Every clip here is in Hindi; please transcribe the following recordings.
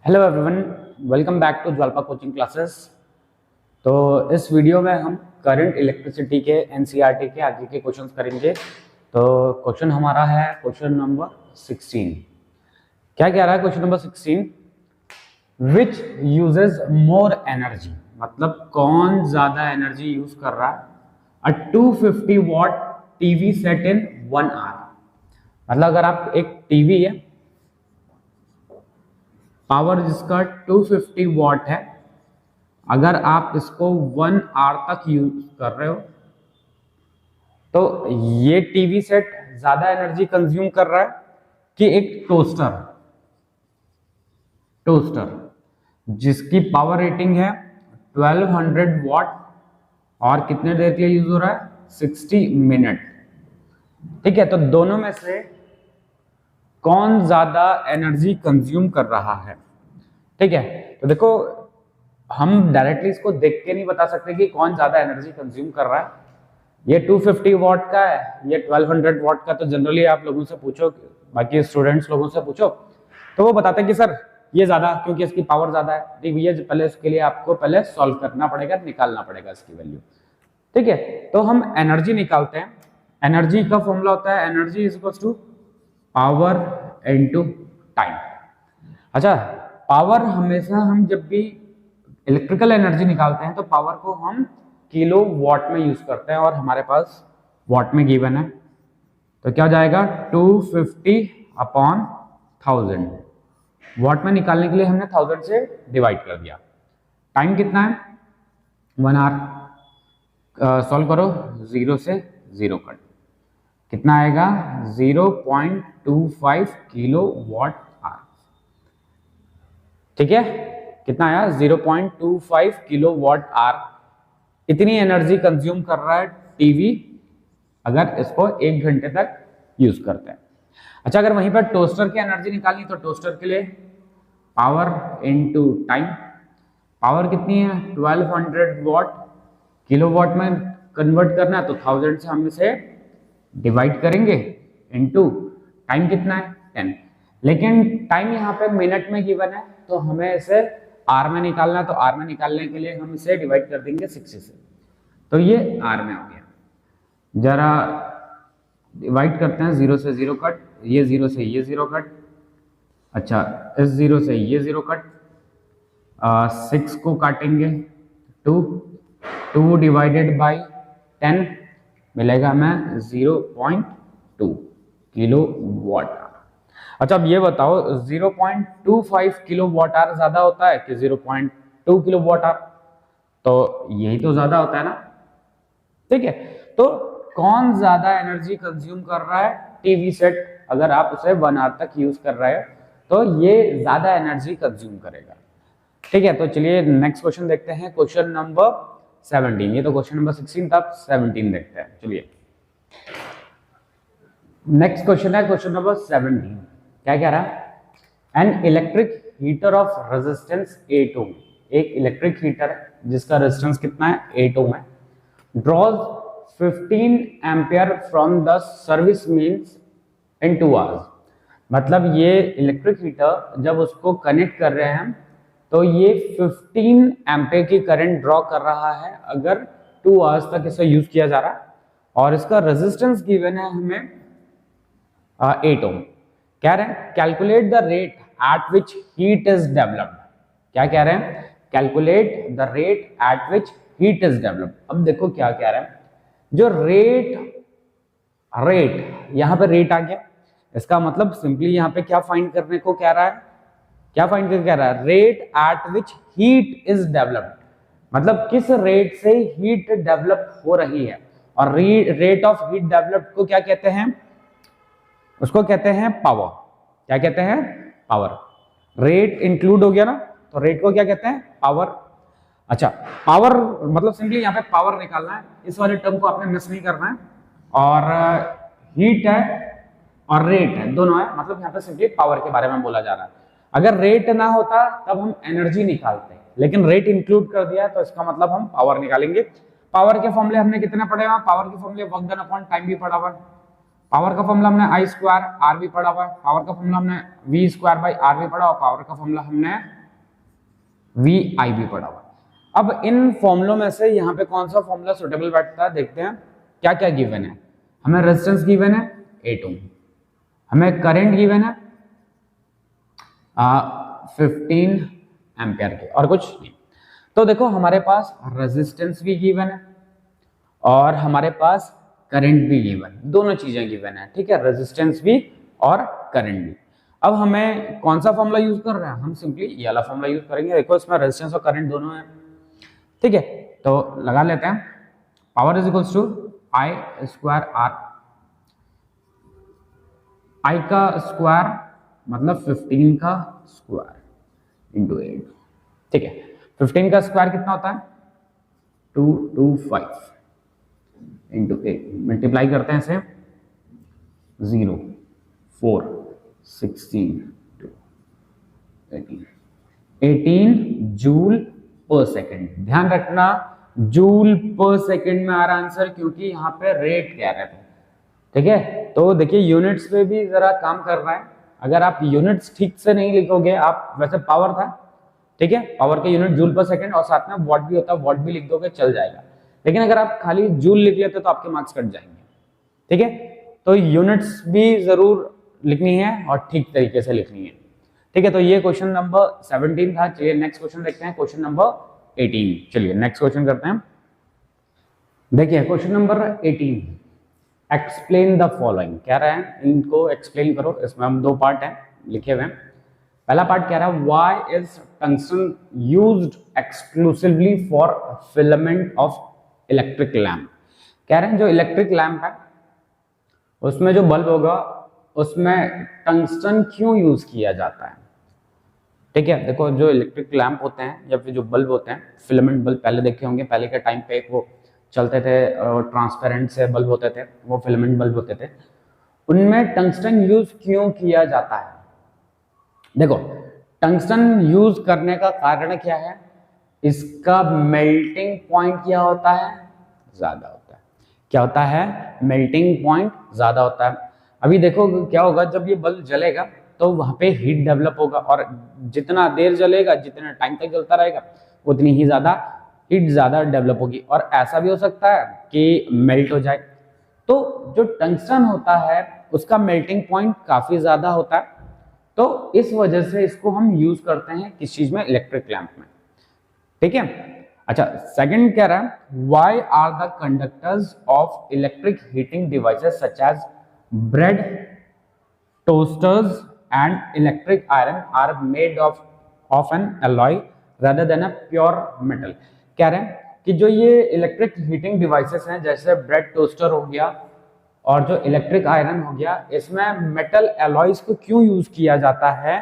Hello everyone, welcome back to Jwalpa coaching classes. तो इस वीडियो में हम करंट इलेक्ट्रिसिटी के एनसीईआरटी के आगे के क्वेश्चंस करेंगे। तो क्वेश्चन हमारा है क्वेश्चन नंबर 16। क्या कह रहा है question number 16? Which uses more energy, मतलब कौन ज्यादा एनर्जी यूज कर रहा है? A 250 watt TV set in 1 hour. मतलब अगर आप एक टीवी है, पावर जिसका 250 वॉट है, अगर आप इसको 1 आवर तक यूज कर रहे हो तो ये टीवी सेट ज्यादा एनर्जी कंज्यूम कर रहा है कि एक टोस्टर जिसकी पावर रेटिंग है 1200 वॉट और कितने देर के लिए यूज हो रहा है? 60 मिनट। ठीक है, तो दोनों में से कौन ज्यादा एनर्जी कंज्यूम कर रहा है? ठीक है, तो देखो हम डायरेक्टली इसको देख के नहीं बता सकते कि कौन ज्यादा एनर्जी कंज्यूम कर रहा है। ये 250 वॉट का है, ये 1200 वॉट का। तो जनरली आप लोगों से पूछो, बाकी स्टूडेंट्स लोगों से पूछो तो वो बताते हैं कि सर ये ज्यादा, क्योंकि इसकी पावर ज्यादा है। ठीक, ये पहले इसके लिए आपको पहले सॉल्व करना पड़ेगा, निकालना पड़ेगा इसकी वैल्यू। ठीक है, तो हम एनर्जी निकालते हैं। एनर्जी का फॉर्मूला होता है energy is equal to power into time. अच्छा, पावर हमेशा हम जब भी इलेक्ट्रिकल एनर्जी निकालते हैं तो पावर को हम किलो वॉट में यूज करते हैं और हमारे पास वॉट में गिवन है। तो क्या हो जाएगा? 250 अपॉन 1000। वॉट में निकालने के लिए हमने 1000 से डिवाइड कर दिया। टाइम कितना है? 1 आवर। सॉल्व करो, 0 से 0 कट, कितना आएगा? 0.25 किलो वॉट आवर। ठीक है, कितना आया? 0.25 किलो वॉट आवर। इतनी एनर्जी कंज्यूम कर रहा है टीवी अगर इसको 1 घंटे तक यूज करते हैं। अच्छा, अगर वहीं पर टोस्टर की एनर्जी निकालनी तो टोस्टर के लिए पावर इनटू टाइम। पावर कितनी है? 1200 वॉट। किलो वॉट में कन्वर्ट करना है तो 1000 से हम इसे डिवाइड करेंगे इनटू टाइम कितना है? 10। लेकिन टाइम यहाँ पे मिनट में गिवन है तो हमें इसे आर में निकालना है। तो आर में निकालने के लिए हम इसे डिवाइड कर देंगे 60 से, तो ये आर में हो गया। जरा डिवाइड करते हैं, 0 से 0 कट, ये 0 से ये 0 कट। अच्छा, इस 0 से ये 0 कट, 6 को काटेंगे 2 डिवाइडेड बाई 10 मिलेगा हमें 0.2 किलो वॉट। अच्छा, अब ये बताओ 0.25 किलो वॉट आवर ज्यादा होता है कि 0.2 किलो वॉट आवर? तो यही तो ज्यादा होता है ना। ठीक है, तो कौन ज्यादा एनर्जी कंज्यूम कर रहा है? TV set. अगर आप उसे 1 आवर तक यूज कर रहे हो तो ये ज्यादा एनर्जी कंज्यूम करेगा। ठीक है, तो चलिए नेक्स्ट क्वेश्चन देखते हैं, क्वेश्चन नंबर 17। ये तो क्वेश्चन नंबर 16 था, 17 देखते हैं। चलिए नेक्स्ट क्वेश्चन है क्वेश्चन नंबर 17। क्या कह रहा है? An electric heater of resistance 8 ओम। एक इलेक्ट्रिक हीटर जिसका रेजिस्टेंस कितना है? 8 ओम है। Draws 15 ampere from the service means in 2 hours. मतलब ये इलेक्ट्रिक हीटर जब उसको कनेक्ट कर रहे हैं हम तो ये 15 एम्पियर की करंट ड्रॉ कर रहा है अगर 2 आवर्स तक इसे यूज किया जा रहा है। और इसका रेजिस्टेंस गिवन है हमें 8 ओम। कह रहे हैं calculate the rate at which heat is developed. क्या कह रहे हैं? Calculate the rate at which heat is developed. अब देखो क्या कह रहे हैं, जो रेट यहां पे रेट आ गया, इसका मतलब सिंपली यहां पे क्या फाइंड करने को कह रहा है? क्या फाइंड करके कह रहा है? Rate at which heat is developed, मतलब किस रेट से हीट डेवलप हो रही है। और रेट ऑफ हीट डेवलप्ड को क्या कहते हैं? उसको कहते हैं पावर। क्या कहते हैं? पावर। रेट इंक्लूड हो गया ना, तो रेट को क्या कहते हैं? पावर। अच्छा, पावर मतलब सिंपली यहाँ पे पावर निकालना है, इस वाले टर्म को आपने मिस नहीं करना है। और हीट है और रेट है, दोनों है, मतलब यहाँ पे सिंपली पावर के बारे में बोला जा रहा है। अगर रेट ना होता तब हम एनर्जी निकालते, लेकिन रेट इंक्लूड कर दिया तो इसका मतलब हम पावर निकालेंगे। पावर के फॉर्मूले हमने कितने पढ़े हुए? पावर के फॉर्मूले वर्क डन अपॉन टाइम भी पढ़ा हुआ। पावर का फॉर्मूला हमने आई स्क्वायर आर भी पढ़ा हुआ है, पावर का फॉर्मूला हमने वी स्क्वायर बाई आर भी पढ़ा हुआ, पावर का फॉर्मूला हमने वी आई भी पढ़ा हुआ। अब इन फॉर्मूलों में से यहाँ पे कौन सा फॉर्मूला सुटेबल बैठता है देखते हैं। क्या क्या गिवन है, हमें रेजिस्टेंस गिवन है 8 ओम, हमें करंट गिवन है 15 एम्पियर के, और कुछ नहीं। तो देखो हमारे पास रेजिस्टेंस भी गिवन है और हमारे पास करंट भी गिवन, दोनों चीजें गिवन है, ठीक है, रेजिस्टेंस भी और करंट भी। अब हमें कौन सा फॉर्मूला यूज कर रहे हैं, हम सिंपली ये वाला फॉर्मूला यूज करेंगे। देखो इसमें रेजिस्टेंस और करंट दोनों है, ठीक है, तो लगा लेते हैं। Power is equals to I square R, I का स्क्वायर मतलब 15 का स्क्वायर इंटू 8, ठीक है। 15 का स्क्वायर कितना होता है 225 इंटू 8, मल्टीप्लाई करते हैं इसे 0 4 16 18 जूल पर सेकंड। ध्यान रखना जूल पर सेकंड में आ रहा आंसर, क्योंकि यहाँ पे रेट कह रहे थे, ठीक है। तो देखिए यूनिट्स पे भी जरा काम कर रहा है, अगर आप यूनिट्स ठीक से नहीं लिखोगे, आप वैसे पावर था, ठीक है, पावर के यूनिट जूल पर सेकंड और साथ में वॉट भी होता है, वॉट भी लिख दोगे चल जाएगा, लेकिन अगर आप खाली जूल लिख लेते तो आपके मार्क्स कट जाएंगे, ठीक है। तो यूनिट्स भी जरूर लिखनी है और ठीक तरीके से लिखनी है, ठीक है। तो ये क्वेश्चन नंबर 17 था। चलिए नेक्स्ट क्वेश्चन देखते हैं, क्वेश्चन नंबर 18। चलिए नेक्स्ट क्वेश्चन करते हैं। देखिए question number 18, explain the following कह रहे हैं, इनको एक्सप्लेन करो। इसमें हम दो पार्ट हैं लिखे हुए हैं। पहला पार्ट कह रहा है why is tungsten used exclusively for filament of electric lamp. कह रहे हैं जो इलेक्ट्रिक लैम्प है उसमें जो बल्ब होगा उसमें टंगस्टन क्यों यूज किया जाता है, ठीक है। देखो जो इलेक्ट्रिक लैम्प होते हैं या फिर जो बल्ब होते हैं, फिलामेंट बल्ब पहले देखे होंगे, पहले के टाइम पे वो चलते थे, ट्रांसपेरेंट से बल्ब होते थे, वो फिलामेंट बल्ब होते थे, उनमें टंगस्टन यूज क्यों किया जाता है। देखो टंगस्टन यूज करने का कारण क्या है, इसका मेल्टिंग पॉइंट क्या होता है, ज्यादा होता है। क्या होता है, मेल्टिंग पॉइंट ज्यादा होता है। अभी देखो क्या होगा, जब ये बल्ब जलेगा तो वहां पे हीट डेवलप होगा, और जितना देर जलेगा, जितना टाइम तक जलता रहेगा, उतनी ही ज्यादा हीट ज्यादा डेवलप होगी, और ऐसा भी हो सकता है कि मेल्ट हो जाए। तो जो टंगस्टन होता है उसका मेल्टिंग पॉइंट काफी ज्यादा होता है, तो इस वजह से इसको हम यूज करते हैं किस चीज में, इलेक्ट्रिक लैंप में, ठीक है। अच्छा सेकंड कह रहा है why are the conductors of electric heating devices such as bread, toasters and electric iron are made of an alloy rather than a pure metal. कह रहे हैं कि जो ये इलेक्ट्रिक हीटिंग डिवाइसेस हैं, जैसे ब्रेड टोस्टर हो गया और जो इलेक्ट्रिक आयरन हो गया, इसमें मेटल एलॉयज को क्यों यूज किया जाता है,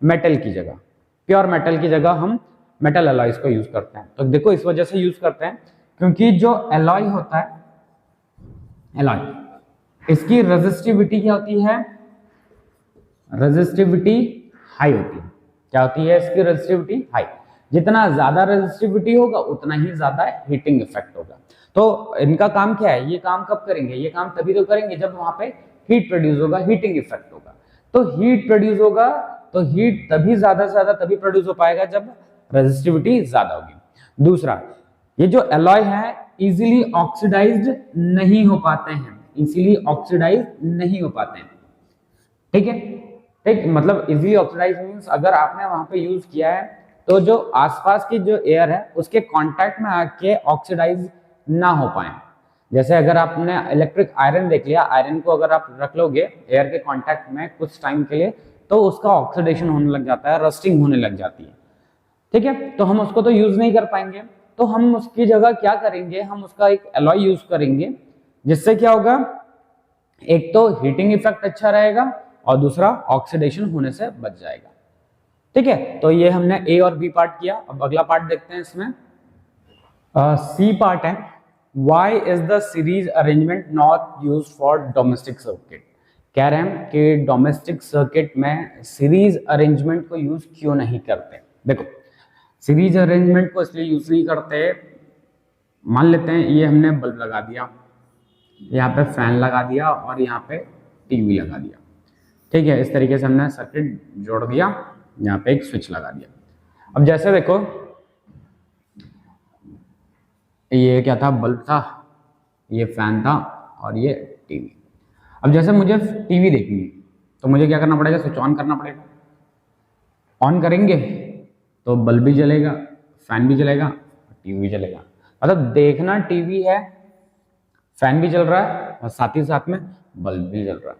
मेटल की जगह, प्योर मेटल की जगह हम मेटल एलॉयज को यूज करते हैं। तो देखो इस वजह से यूज करते हैं क्योंकि जो एलॉय होता है, एलॉय, इसकी रेजिस्टिविटी क्या होती है, रेजिस्टिविटी हाई होती है। क्या होती है इसकी रेजिस्टिविटी हाई, जितना ज्यादा रेजिस्टिविटी होगा उतना ही ज्यादा हीटिंग इफेक्ट होगा। तो इनका काम क्या है, ये काम कब करेंगे, ये काम तभी तो करेंगे जब वहां पे हीट प्रोड्यूस होगा, हीटिंग इफेक्ट होगा। तो हीट प्रोड्यूस होगा तो हीट तभी ज्यादा से ज्यादा तभी प्रोड्यूस हो पाएगा जब रेजिस्टिविटी ज्यादा होगी। दूसरा, ये जो एलॉय है इजीली ऑक्सीडाइज्ड नहीं हो पाते हैं, इजीली ऑक्सीडाइज नहीं हो पाते हैं, ठीक है। ठीक, मतलब इजीली ऑक्सीडाइज मींस अगर आपने वहां पे यूज किया है तो जो आसपास की जो एयर है उसके कांटेक्ट में आके ऑक्सीडाइज ना हो पाए। जैसे अगर आपने इलेक्ट्रिक आयरन देख लिया, आयरन को अगर आप रख लोगे एयर के कांटेक्ट में कुछ टाइम के लिए तो उसका ऑक्सीडेशन होने लग जाता है, रस्टिंग होने लग जाती है, ठीक है। तो हम उसको तो यूज नहीं कर पाएंगे, तो हम उसकी जगह क्या करेंगे, हम उसका एक एलॉय यूज करेंगे, जिससे क्या होगा, एक तो हीटिंग इफेक्ट अच्छा रहेगा और दूसरा ऑक्सीडेशन होने से बच जाएगा, ठीक है। तो ये हमने ए और बी पार्ट किया। अब अगला पार्ट देखते हैं, इसमें सी पार्ट है why is the series arrangement not used for domestic circuit. कह रहे हैं कि डोमेस्टिक सर्किट में सीरीज अरेंजमेंट को यूज क्यों नहीं करते। देखो सीरीज अरेंजमेंट को इसलिए यूज नहीं करते, मान लेते हैं ये हमने बल्ब लगा दिया, यहाँ पे फैन लगा दिया और यहाँ पे टीवी लगा दिया। ठीक है, इस तरीके से हमने सर्किट जोड़ दिया, यहाँ पे एक स्विच लगा दिया। अब जैसे देखो ये क्या था, बल्ब था, ये फैन था और ये टीवी। अब जैसे मुझे टीवी देखनी है तो मुझे क्या करना पड़ेगा, स्विच ऑन करना पड़ेगा। ऑन करेंगे तो बल्ब भी जलेगा, फैन भी जलेगा, टीवी भी जलेगा। मतलब देखना टीवी है, फैन भी चल रहा है और साथ ही साथ में बल्ब भी जल रहा है।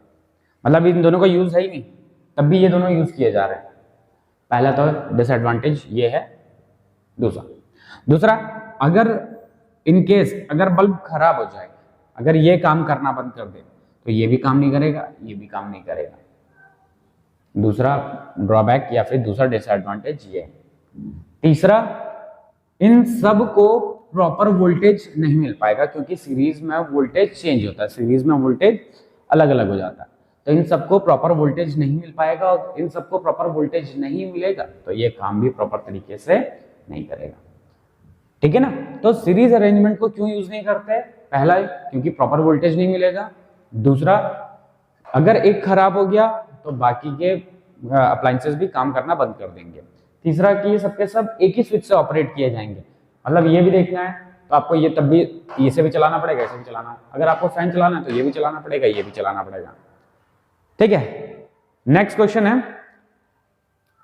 मतलब इन दोनों का यूज है ही नहीं, तब भी ये दोनों यूज किए जा रहे हैं। पहला तो डिसएडवांटेज ये है। दूसरा अगर इन केस अगर बल्ब खराब हो जाए, अगर ये काम करना बंद कर दे तो ये भी काम नहीं करेगा, ये भी काम नहीं करेगा। दूसरा ड्रॉबैक या फिर दूसरा डिसएडवांटेज ये है। तीसरा, इन सब को प्रॉपर वोल्टेज नहीं मिल पाएगा क्योंकि सीरीज में वोल्टेज चेंज होता है, सीरीज में वोल्टेज अलग अलग हो जाता है। तो इन सबको प्रॉपर वोल्टेज नहीं मिल पाएगा और इन सबको प्रॉपर वोल्टेज नहीं मिलेगा तो ये काम भी प्रॉपर तरीके से नहीं करेगा। ठीक है ना। तो सीरीज अरेंजमेंट को क्यों यूज नहीं करते? पहला क्योंकि प्रॉपर वोल्टेज नहीं मिलेगा। दूसरा, अगर एक खराब हो गया तो बाकी के अप्लायंसेस भी काम करना बंद कर देंगे। तीसरा कि ये सबके सब एक ही स्विच से ऑपरेट किए जाएंगे। मतलब ये भी देखना है तो आपको ये तब भी इसे भी चलाना पड़ेगा, इसे भी चलाना है। अगर आपको फैन चलाना है तो ये भी चलाना पड़ेगा, ये भी चलाना पड़ेगा। ठीक है। नेक्स्ट क्वेश्चन है,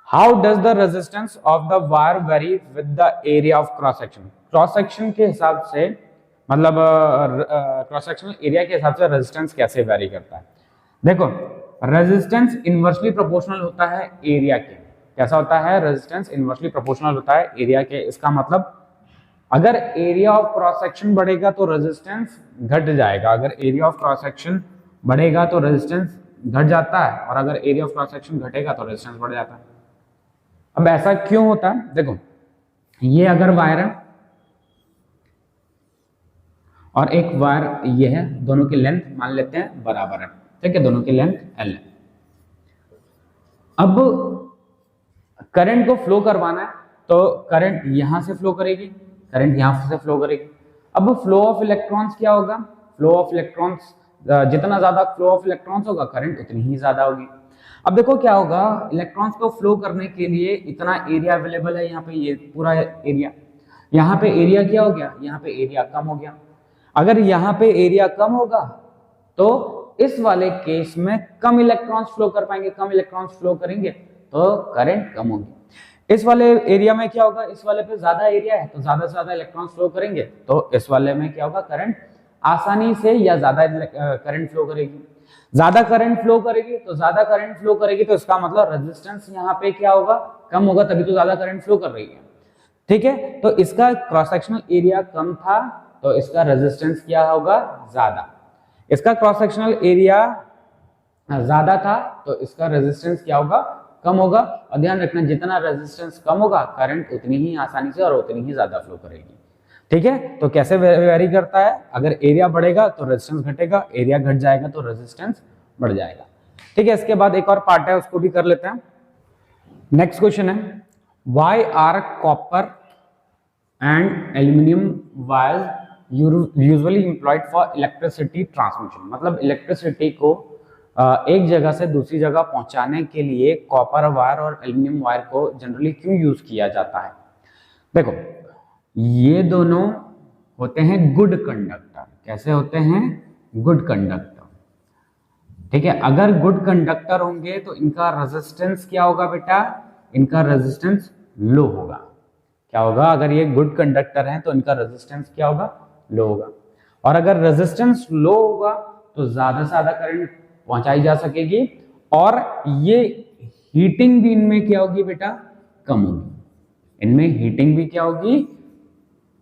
how does the resistance of the wire very with the area of cross section? Cross section के हिसाब से, मतलब क्रॉस सेक्शनल एरिया के हिसाब से रेजिस्टेंस कैसे वेरी करता है? देखो, रेजिस्टेंस इनवर्सली प्रोपोर्शनल होता है एरिया के। कैसा होता है? रेजिस्टेंस इनवर्सली प्रोपोर्शनल होता है एरिया के। इसका मतलब अगर एरिया ऑफ क्रॉस सेक्शन बढ़ेगा तो रेजिस्टेंस घट जाएगा, अगर एरिया ऑफ क्रॉस सेक्शन बढ़ेगा तो रेजिस्टेंस घट जाता है, और अगर एरिया ऑफ क्रॉस सेक्शन घटेगा तो रेजिस्टेंस बढ़ जाता है। अब ऐसा क्यों होता है? देखो, ये अगर वायर है और एक वायर ये है, दोनों की लेंथ मान लेते हैं बराबर है। ठीक है, दोनों की लेंथ L है। अब करंट को फ्लो करवाना है तो करंट यहां से फ्लो करेगी, करंट यहां से फ्लो करेगी। अब फ्लो ऑफ इलेक्ट्रॉन्स क्या होगा? फ्लो ऑफ इलेक्ट्रॉन्स, जितना ज्यादा फ्लो ऑफ इलेक्ट्रॉन्स होगा करंट उतनी ही ज्यादा होगी। अब देखो क्या होगा, इलेक्ट्रॉन्स को फ्लो करने के लिए इतना एरिया अवेलेबल है, यहाँ पे ये पूरा एरिया, यहाँ पे एरिया क्या हो गया, यहाँ पे एरिया कम हो गया। अगर यहाँ पे एरिया कम होगा तो इस वाले केस में कम इलेक्ट्रॉन्स फ्लो कर पाएंगे, कम इलेक्ट्रॉन्स फ्लो करेंगे तो करंट कम होगी। इस वाले एरिया में क्या होगा, इस वाले पे ज्यादा एरिया है तो ज्यादा से ज्यादा इलेक्ट्रॉन्स फ्लो करेंगे, तो इस वाले में क्या होगा, करंट आसानी से या ज्यादा करंट फ्लो करेगी। ज्यादा करंट फ्लो करेगी तो ज्यादा करंट फ्लो करेगी तो इसका मतलब रेजिस्टेंस यहाँ पे क्या होगा, कम होगा, तभी तो ज्यादा करंट फ्लो कर रही है। ठीक है, तो इसका क्रॉस सेक्शनल एरिया कम था तो इसका रेजिस्टेंस क्या होगा, ज्यादा। इसका क्रॉस सेक्शनल एरिया ज्यादा था तो इसका रेजिस्टेंस क्या होगा, कम होगा। और ध्यान रखना, जितना रेजिस्टेंस कम होगा करंट उतनी ही आसानी से और उतनी ही ज्यादा फ्लो करेगी। ठीक है, तो कैसे वेरी करता है, अगर एरिया बढ़ेगा तो रेजिस्टेंस घटेगा, एरिया घट जाएगा तो रेजिस्टेंस बढ़ जाएगा। ठीक है, इसके बाद एक और पार्ट है उसको भी कर लेते हैं। नेक्स्ट क्वेश्चन है, why are copper and aluminium wires usually employed for electricity transmission? मतलब इलेक्ट्रिसिटी को एक जगह से दूसरी जगह पहुंचाने के लिए कॉपर वायर और एल्यूमिनियम वायर को जनरली क्यों यूज किया जाता है? देखो, ये दोनों होते हैं गुड कंडक्टर। कैसे होते हैं? Good conductor. ठीक है, अगर गुड कंडक्टर होंगे तो इनका रेजिस्टेंस क्या होगा बेटा, इनका रेजिस्टेंस लो होगा। क्या होगा, अगर ये गुड कंडक्टर हैं तो इनका रेजिस्टेंस क्या होगा, लो होगा। और अगर रेजिस्टेंस लो होगा तो ज्यादा से ज्यादा करंट पहुंचाई जा सकेगी और ये हीटिंग भी इनमें क्या होगी बेटा, कम होगी। इनमें हीटिंग भी क्या होगी,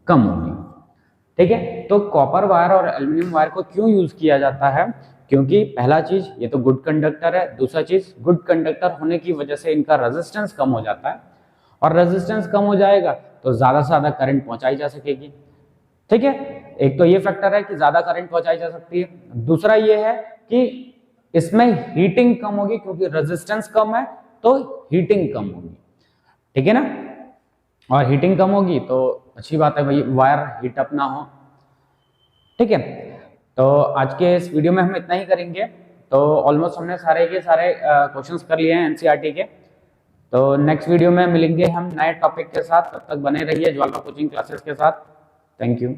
कम होगी। ठीक है, तो कॉपर वायर और एल्यूमिनियम वायर को क्यों यूज किया जाता है? क्योंकि पहला चीज ये तो गुड कंडक्टर है, दूसरा चीज गुड कंडक्टर होने की वजह से इनका रेजिस्टेंस कम हो जाता है और रेजिस्टेंस कम हो जाएगा तो ज्यादा से ज्यादा करंट पहुंचाई जा सकेगी। ठीक है, एक तो ये फैक्टर है कि ज्यादा करंट पहुंचाई जा सकती है, दूसरा ये है कि इसमें हीटिंग कम होगी क्योंकि रेजिस्टेंस कम है तो हीटिंग कम होगी। ठीक है ना, और हीटिंग कम होगी तो अच्छी बात है भाई, वायर हीट अप ना हो। ठीक है, तो आज के इस वीडियो में हम इतना ही करेंगे। तो ऑलमोस्ट हमने सारे के सारे क्वेश्चंस कर लिए हैं एनसीईआरटी के। तो नेक्स्ट वीडियो में मिलेंगे हम नए टॉपिक के साथ, तब तक बने रहिए ज्वाला कोचिंग क्लासेस के साथ। Thank you.